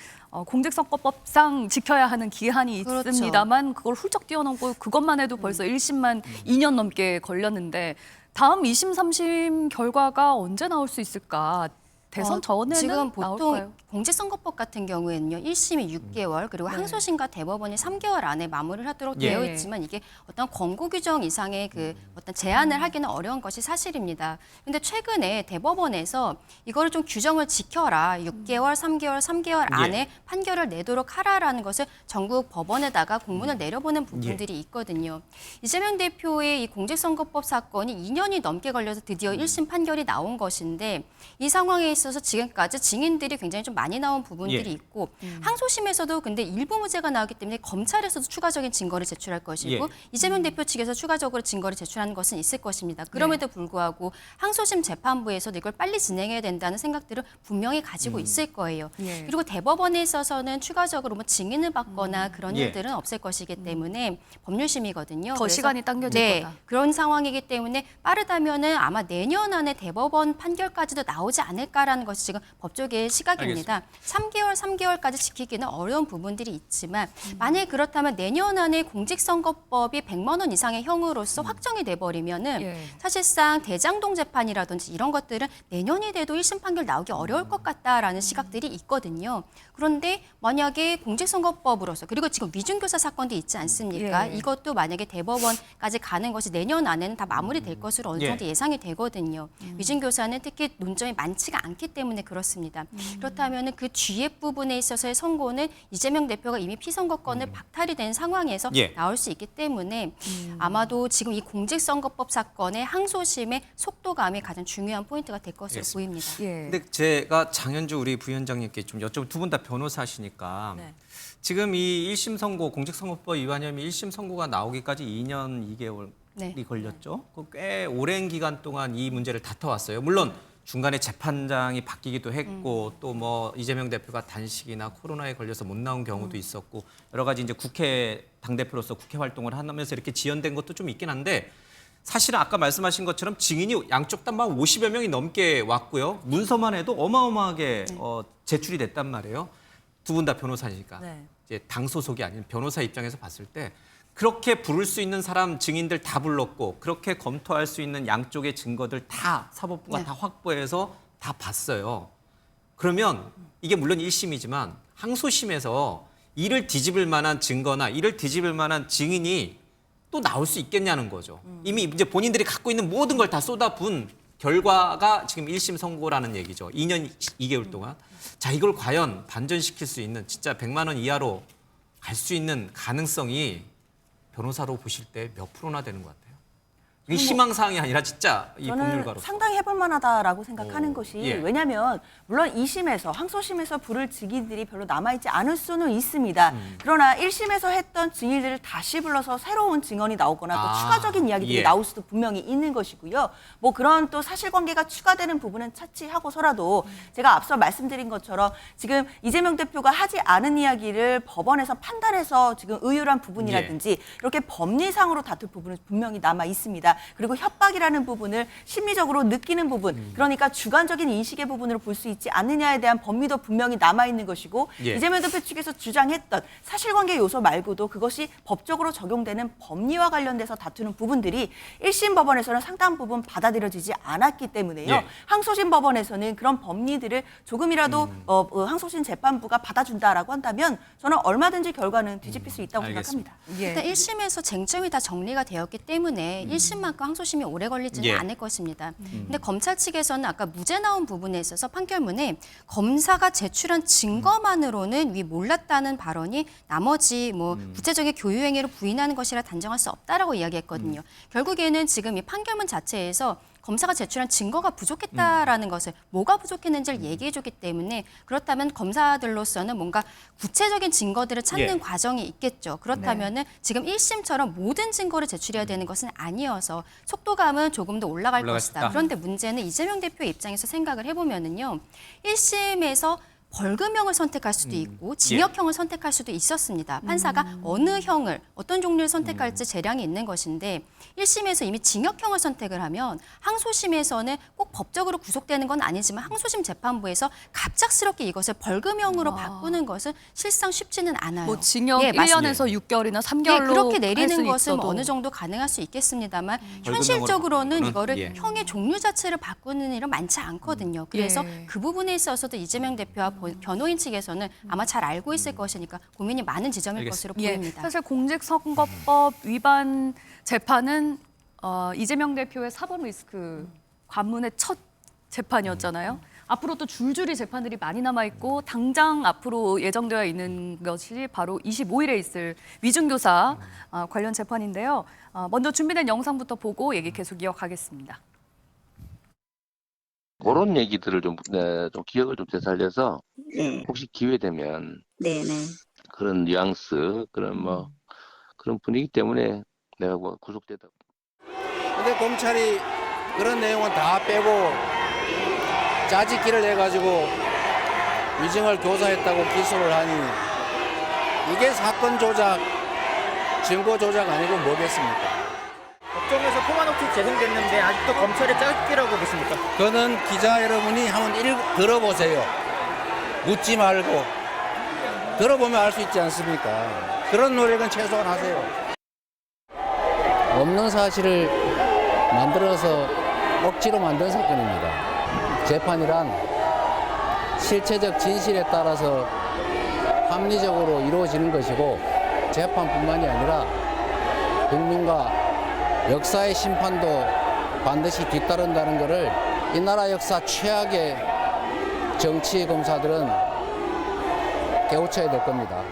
공직선거법상 지켜야 하는 기한이 그렇죠. 있습니다만 그걸 훌쩍 뛰어넘고 그것만 해도 벌써 1심만 2년 넘게 걸렸는데 다음 2심, 3심 결과가 언제 나올 수 있을까? 대선 전에는 지금 보통 나올까요? 공직선거법 같은 경우에는요. 1심이 6개월 그리고 항소심과 대법원이 3개월 안에 마무리를 하도록 예. 되어 있지만 이게 어떤 권고 규정 이상의 그 어떤 제한을 하기는 어려운 것이 사실입니다. 근데 최근에 대법원에서 이거를 좀 규정을 지켜라. 6개월, 3개월, 3개월 안에 판결을 내도록 하라라는 것을 전국 법원에다가 공문을 내려보낸 부분들이 있거든요. 이재명 대표의 이 공직선거법 사건이 2년이 넘게 걸려서 드디어 1심 판결이 나온 것인데 이 상황에 있어서 지금까지 증인들이 굉장히 좀 많이 나온 부분들이 있고 항소심에서도 근데 일부 무죄가 나오기 때문에 검찰에서도 추가적인 증거를 제출할 것이고 이재명 대표 측에서 추가적으로 증거를 제출하는 것은 있을 것입니다. 그럼에도 불구하고 항소심 재판부에서도 이걸 빨리 진행해야 된다는 생각들을 분명히 가지고 있을 거예요. 그리고 대법원에 있어서는 추가적으로 뭐 증인을 받거나 그런 일들은 없을 것이기 때문에 법률심이거든요. 더 그래서 시간이 당겨질 네, 거다. 그런 상황이기 때문에 빠르다면은 아마 내년 안에 대법원 판결까지도 나오지 않을까라는 것이 지금 법조계의 시각입니다. 3개월까지 지키기는 어려운 부분들이 있지만 만약 그렇다면 내년 안에 공직선거법이 100만 원 이상의 형으로서 확정이 돼버리면은 사실상 대장동 재판이라든지 이런 것들은 내년이 돼도 1심 판결 나오기 어려울 것 같다라는 시각들이 있거든요. 그런데 만약에 공직선거법으로서 그리고 지금 위중교사 사건도 있지 않습니까? 이것도 만약에 대법원까지 가는 것이 내년 안에는 다 마무리될 것으로 어느 정도 예상이 되거든요. 위중교사는 특히 논점이 많지가 않기 때문에 그렇습니다. 그렇다면 그 뒤에 부분에 있어서의 선고는 이재명 대표가 이미 피선거권을 박탈이 된 상황에서 나올 수 있기 때문에 아마도 지금 이 공직선거법 사건의 항소심의 속도감이 가장 중요한 포인트가 될 것으로 보입니다. 근데 제가 장현주 우리 부위원장님께 좀 여쭤보 두 분 다 변호사시니까 지금 이 1심 선고 공직선거법 위반 혐의 1심 선고가 나오기까지 2년 2개월이 걸렸죠. 꽤 오랜 기간 동안 이 문제를 다퉈왔어요. 물론 중간에 재판장이 바뀌기도 했고 또 뭐 이재명 대표가 단식이나 코로나에 걸려서 못 나온 경우도 있었고 여러 가지 이제 국회 당대표로서 국회 활동을 하면서 이렇게 지연된 것도 좀 있긴 한데 사실은 아까 말씀하신 것처럼 증인이 양쪽 다 막 50여 명이 넘게 왔고요. 문서만 해도 어마어마하게 제출이 됐단 말이에요. 두 분 다 변호사니까 이제 당 소속이 아닌 변호사 입장에서 봤을 때 그렇게 부를 수 있는 사람 증인들 다 불렀고 그렇게 검토할 수 있는 양쪽의 증거들 다 사법부가 다 확보해서 다 봤어요. 그러면 이게 물론 1심이지만 항소심에서 이를 뒤집을 만한 증거나 이를 뒤집을 만한 증인이 또 나올 수 있겠냐는 거죠. 이미 이제 본인들이 갖고 있는 모든 걸 다 쏟아부은 결과가 지금 1심 선고라는 얘기죠. 2년 2개월 동안. 자, 이걸 과연 반전시킬 수 있는 진짜 100만 원 이하로 갈 수 있는 가능성이 변호사로 보실 때 몇 프로나 되는 것 같아요? 이게 희망사항이 아니라 진짜 이 저는 법률가로서. 상당히 해볼 만하다라고 생각하는 것이 예. 왜냐하면 물론 2심에서 항소심에서 부를 증인들이 별로 남아있지 않을 수는 있습니다. 그러나 1심에서 했던 증인들을 다시 불러서 새로운 증언이 나오거나 또 추가적인 이야기들이 나올 수도 분명히 있는 것이고요. 뭐 그런 또 사실관계가 추가되는 부분은 차치하고서라도 제가 앞서 말씀드린 것처럼 지금 이재명 대표가 하지 않은 이야기를 법원에서 판단해서 지금 의율한 부분이라든지 이렇게 법리상으로 다툴 부분은 분명히 남아 있습니다. 그리고 협박이라는 부분을 심리적으로 느끼는 부분, 그러니까 주관적인 인식의 부분으로 볼 수 있지 않느냐에 대한 법리도 분명히 남아있는 것이고 이재명 대표 측에서 주장했던 사실관계 요소 말고도 그것이 법적으로 적용되는 법리와 관련돼서 다투는 부분들이 1심 법원에서는 상당 부분 받아들여지지 않았기 때문에요. 항소심 법원에서는 그런 법리들을 조금이라도 항소심 재판부가 받아준다라고 한다면 저는 얼마든지 결과는 뒤집힐 수 있다고 생각합니다. 일단 1심에서 쟁점이 다 정리가 되었기 때문에 1심만큼 항소심이 오래 걸리지는 않을 것입니다. 근데 검찰 측에서는 아까 무죄 나온 부분에 있어서 판결문에 검사가 제출한 증거만으로는 위 몰랐다는 발언이 나머지 뭐 구체적인 교유행위를 부인하는 것이라 단정할 수 없다라고 이야기했거든요. 결국에는 지금 이 판결문 자체에서 검사가 제출한 증거가 부족했다라는 것을 뭐가 부족했는지를 얘기해줬기 때문에 그렇다면 검사들로서는 뭔가 구체적인 증거들을 찾는 과정이 있겠죠. 그렇다면은 지금 1심처럼 모든 증거를 제출해야 되는 것은 아니어서 속도감은 조금 더 올라갈 것이다. 그런데 문제는 이재명 대표의 입장에서 생각을 해보면은요. 1심에서 벌금형을 선택할 수도 있고 징역형을 선택할 수도 있었습니다. 판사가 어느 형을 어떤 종류를 선택할지 재량이 있는 것인데 1심에서 이미 징역형을 선택을 하면 항소심에서는 꼭 법적으로 구속되는 건 아니지만 항소심 재판부에서 갑작스럽게 이것을 벌금형으로 바꾸는 것은 실상 쉽지는 않아요. 뭐 징역 맞습니다. 1년에서 6개월이나 3개월로 그렇게 내리는 것은 뭐 어느 정도 가능할 수 있겠습니다만 현실적으로는 이거를 형의 종류 자체를 바꾸는 일은 많지 않거든요. 그래서 그 부분에 있어서도 이재명 대표와 변호인 측에서는 아마 잘 알고 있을 것이니까 고민이 많은 지점일 것으로 보입니다. 사실 공직선거법 위반 재판은 이재명 대표의 사법 리스크 관문의 첫 재판이었잖아요. 앞으로 또 줄줄이 재판들이 많이 남아있고 당장 앞으로 예정되어 있는 것이 바로 25일에 있을 위중교사 관련 재판인데요. 먼저 준비된 영상부터 보고 얘기 계속 이어가겠습니다. 그런 얘기들을 좀 기억을 좀 되살려서 네. 혹시 기회 되면 네네. 그런 뉘앙스 그런 분위기 때문에 내가 뭐 구속되다. 근데 검찰이 그런 내용은 다 빼고 짜집기를 해가지고 위증을 교사했다고 기소를 하니 이게 사건 조작, 증거 조작 아니고 뭐겠습니까? 법정에서 포괄녹취 재생됐는데 아직도 검찰의 짜깁기라고 보십니까? 그거는 기자 여러분이 한번 들어보세요. 묻지 말고 들어보면 알 수 있지 않습니까? 그런 노력은 최소한 하세요. 없는 사실을 만들어서 억지로 만든 사건입니다. 재판이란 실체적 진실에 따라서 합리적으로 이루어지는 것이고 재판뿐만이 아니라 국민과 역사의 심판도 반드시 뒤따른다는 것을 이 나라 역사 최악의 정치 검사들은 깨우쳐야 될 겁니다.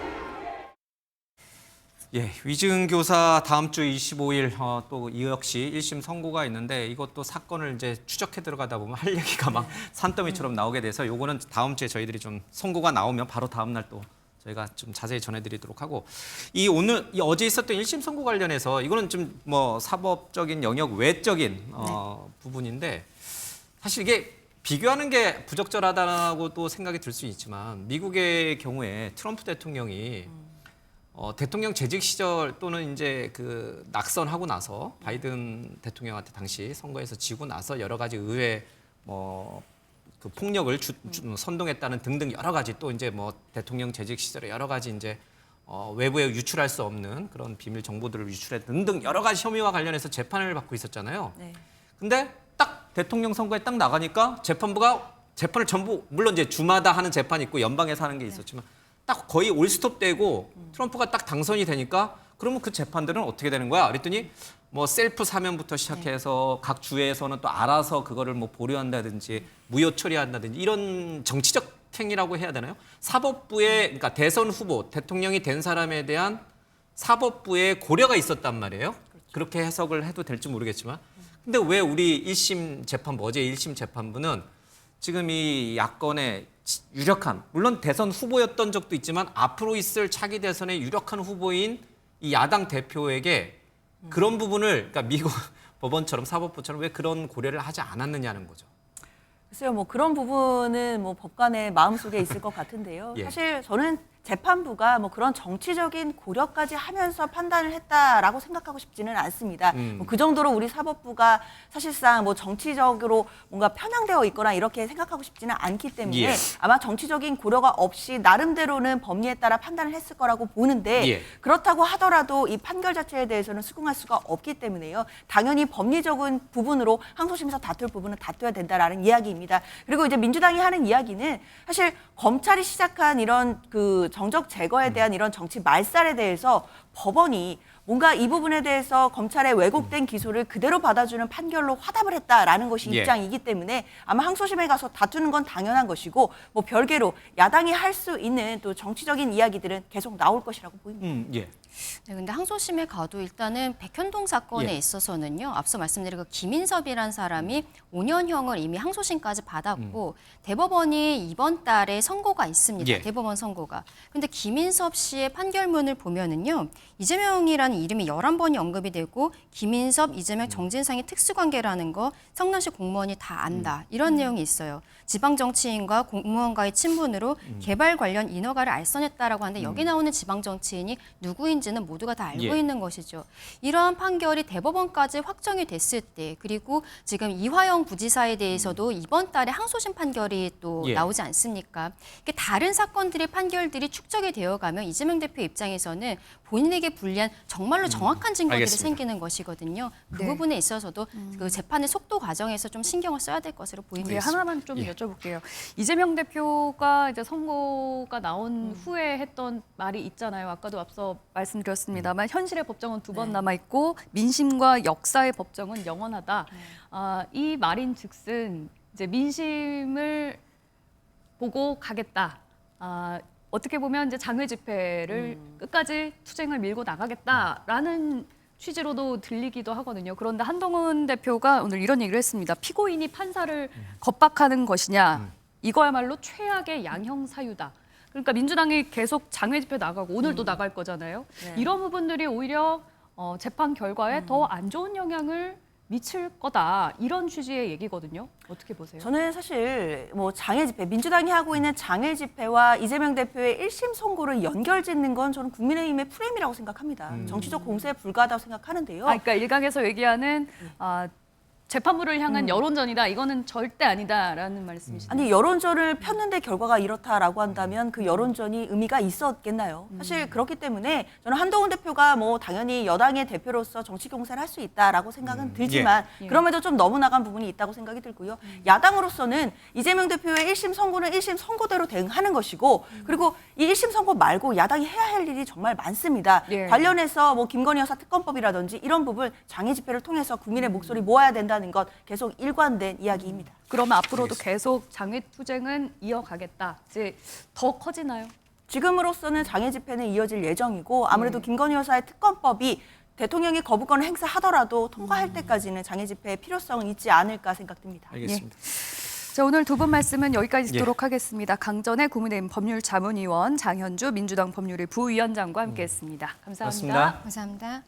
위증교사 다음 주 25일 또 이 역시 1심 선고가 있는데 이것도 사건을 이제 추적해 들어가다 보면 할 얘기가 막 산더미처럼 나오게 돼서 요거는 다음 주에 저희들이 좀 선고가 나오면 바로 다음 날 또 저희가 좀 자세히 전해드리도록 하고 어제 있었던 1심 선고 관련해서 이거는 좀 뭐 사법적인 영역 외적인 부분인데 사실 이게 비교하는 게 부적절하다고 또 생각이 들 수 있지만 미국의 경우에 트럼프 대통령이 대통령 재직 시절 또는 이제 그 낙선하고 나서 바이든 대통령한테 당시 선거에서 지고 나서 여러 가지 의회 그 폭력을 선동했다는 등등 여러 가지 또 이제 뭐 대통령 재직 시절에 여러 가지 이제 외부에 유출할 수 없는 그런 비밀 정보들을 유출해 등등 여러 가지 혐의와 관련해서 재판을 받고 있었잖아요. 근데 딱 대통령 선거에 딱 나가니까 재판부가 재판을 전부 물론 이제 주마다 하는 재판이 있고 연방에서 하는 게 있었지만 딱 거의 올스톱되고 트럼프가 딱 당선이 되니까 그러면 그 재판들은 어떻게 되는 거야? 그랬더니 뭐 셀프 사면부터 시작해서 각 주에서는 또 알아서 그거를 뭐 보류한다든지 무효 처리한다든지 이런 정치적 행위라고 해야 되나요? 사법부의 그러니까 대선 후보 대통령이 된 사람에 대한 사법부의 고려가 있었단 말이에요. 그렇게 해석을 해도 될지 모르겠지만 근데 왜 우리 1심 재판부 어제 1심 재판부는 지금 이 야권의 유력한 물론 대선 후보였던 적도 있지만 앞으로 있을 차기 대선의 유력한 후보인 이 야당 대표에게 그런 부분을 그러니까 미국 법원처럼 사법부처럼 왜 그런 고려를 하지 않았느냐는 거죠. 글쎄요, 뭐 그런 부분은 뭐 법관의 마음속에 있을 것 같은데요. 사실 저는 재판부가 뭐 그런 정치적인 고려까지 하면서 판단을 했다라고 생각하고 싶지는 않습니다. 뭐그 정도로 우리 사법부가 사실상 뭐 정치적으로 뭔가 편향되어 있거나 이렇게 생각하고 싶지는 않기 때문에 아마 정치적인 고려가 없이 나름대로는 법리에 따라 판단을 했을 거라고 보는데 그렇다고 하더라도 이 판결 자체에 대해서는 수긍할 수가 없기 때문에요. 당연히 법리적인 부분으로 항소심에서 다툴 부분은 다투어야 된다라는 이야기입니다. 그리고 이제 민주당이 하는 이야기는 사실 검찰이 시작한 이런 그 정적 제거에 대한 이런 정치 말살에 대해서 법원이 뭔가 이 부분에 대해서 검찰의 왜곡된 기소를 그대로 받아주는 판결로 화답을 했다라는 것이 예. 입장이기 때문에 아마 항소심에 가서 다투는 건 당연한 것이고 뭐 별개로 야당이 할 수 있는 또 정치적인 이야기들은 계속 나올 것이라고 보입니다. 예. 네, 근데 항소심에 가도 일단은 백현동 사건에 예. 있어서는요. 앞서 말씀드린 그 김인섭이라는 사람이 5년형을 이미 항소심까지 받았고 대법원이 이번 달에 선고가 있습니다. 예. 대법원 선고가. 근데 김인섭 씨의 판결문을 보면은요. 이재명이라는 이름이 11번이 언급이 되고 김인섭, 이재명, 정진상의 특수관계라는 거 성남시 공무원이 다 안다. 이런 내용이 있어요. 지방정치인과 공무원과의 친분으로 개발 관련 인허가를 알선했다라고 하는데 여기 나오는 지방정치인이 누구인지는 모두가 다 알고 예. 있는 것이죠. 이러한 판결이 대법원까지 확정이 됐을 때 그리고 지금 이화영 부지사에 대해서도 이번 달에 항소심 판결이 또 예. 나오지 않습니까? 이게 다른 사건들의 판결들이 축적이 되어가면 이재명 대표 입장에서는 본인에게 불리한 정말로 정확한 증거들이 알겠습니다. 생기는 것이거든요. 그 네. 부분에 있어서도 그 재판의 속도 과정에서 좀 신경을 써야 될 것으로 보입니다. 예, 하나만 좀 예. 여쭤볼게요. 이재명 대표가 이제 선고가 나온 후에 했던 말이 있잖아요. 아까도 앞서 말씀드렸습니다만 현실의 법정은 2번 남아 있고 민심과 역사의 법정은 영원하다. 이 말인즉슨 이제 민심을 보고 가겠다. 어떻게 보면 이제 장외 집회를 끝까지 투쟁을 밀고 나가겠다라는 취지로도 들리기도 하거든요. 그런데 한동훈 대표가 오늘 이런 얘기를 했습니다. 피고인이 판사를 겁박하는 것이냐. 이거야말로 최악의 양형 사유다. 그러니까 민주당이 계속 장외 집회 나가고 오늘도 나갈 거잖아요. 이런 부분들이 오히려 재판 결과에 더 안 좋은 영향을 미칠 거다. 이런 취지의 얘기거든요. 어떻게 보세요? 저는 사실 뭐 장애 집회, 민주당이 하고 있는 장애 집회와 이재명 대표의 1심 선고를 연결짓는 건 저는 국민의힘의 프레임이라고 생각합니다. 정치적 공세에 불과하다고 생각하는데요. 그러니까 일각에서 얘기하는 재판부를 향한 여론전이다. 이거는 절대 아니다라는 말씀이시죠. 아니 여론전을 폈는데 결과가 이렇다라고 한다면 그 여론전이 의미가 있었겠나요? 사실 그렇기 때문에 저는 한동훈 대표가 뭐 당연히 여당의 대표로서 정치 경선을 할 수 있다라고 생각은 들지만 예. 그럼에도 좀 너무 나간 부분이 있다고 생각이 들고요. 야당으로서는 이재명 대표의 1심 선고는 1심 선고대로 대응하는 것이고 그리고 이 1심 선고 말고 야당이 해야 할 일이 정말 많습니다. 예. 관련해서 뭐 김건희 여사 특검법이라든지 이런 부분 장애 집회를 통해서 국민의 목소리 모아야 된다는 것 계속 일관된 이야기입니다. 그러면 앞으로도 계속 장외 투쟁은 이어가겠다. 이제 더 커지나요? 지금으로서는 장애 집회는 이어질 예정이고 아무래도 김건희 여사의 특검법이 대통령이 거부권을 행사하더라도 통과할 때까지는 장애 집회의 필요성은 있지 않을까 생각됩니다. 알겠습니다. 자, 오늘 두 분 말씀은 여기까지 예. 듣도록 하겠습니다. 강전의 국민의힘 법률자문위원, 장현주 민주당 법률위 부위원장과 함께했습니다. 감사합니다. 고맙습니다. 감사합니다.